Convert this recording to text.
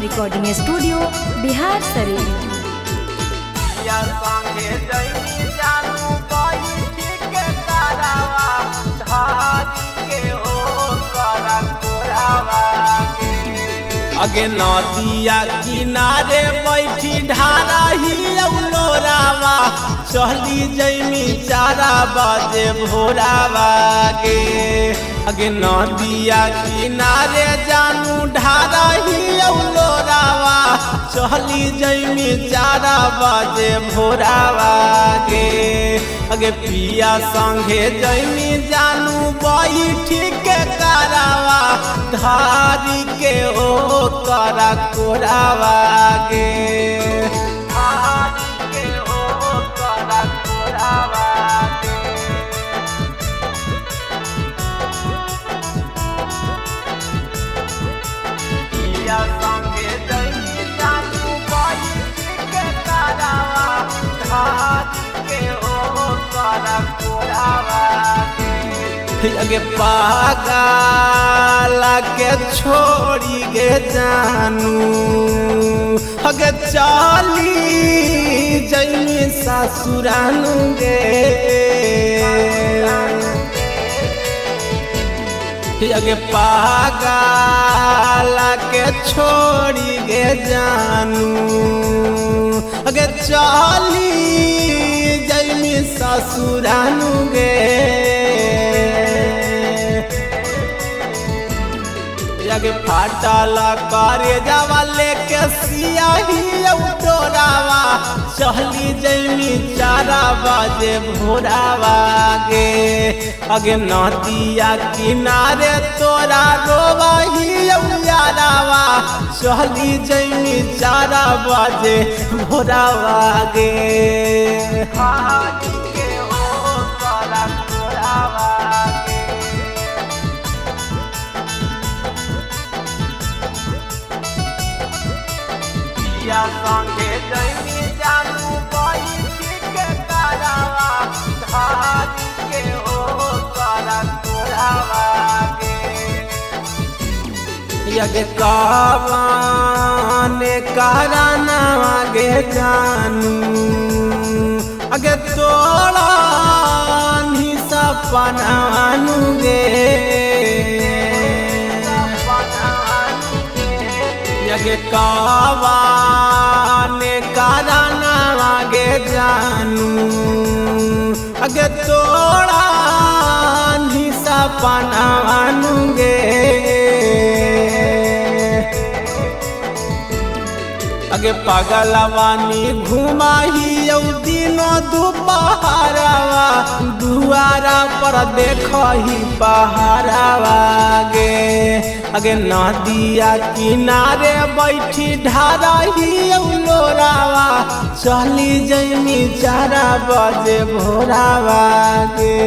Recording studio Bihar Sharif. अगे नदिया किनारे बैठी ढारा ही लोरावा चली जैमी 4 बजे भोरावा गे। अगे नदिया किनारे जानू ढारा ही लोरावा चली जैमी 4 बजे भोरावा गे। अगे पिया संगे जैमी जानू बैठी के करावा धारी के ओ करा कोरावा गे। धारी के ओ करा कोरावा गे। पिया संगे जैमी जानू बैठी के करावा धारी के ओ करा कोरावा गे। अगे पागल के छोड़ी गे जानू अगे चली जैमी ससुरानू गे। अगे पागल के छोड़ी गे जानू अगे चली जैमी ससुरानू गे। अगे फाटल करे जावा लेके सियाही डोरावा चली जैमी 4 बजे भोरावा गे। अगे नदिया किनारे तोरा रोवही यारावा चली जैमी 4 बजे भोरावा गे। के ओ तोरा भोरावा गे। पिया संगे जैमी जानू बैठी के करावा धारी के ओ करा कोरावा गे। यगे कावाने करानावा गे जानू अगे तोड़ा ही सपनानू गे। यगे कावाने करानावा गे जानू अगे तोड़ा ही सपनानू गे। अगे पगलवानी घुमाही दिनों दोपहरवा दुआरा पर देखही पहाड़वा गे। अगे नदिया किनारे बैठी ढारा ही लोरावा चली जैमी 4 बजे भोरावा गे।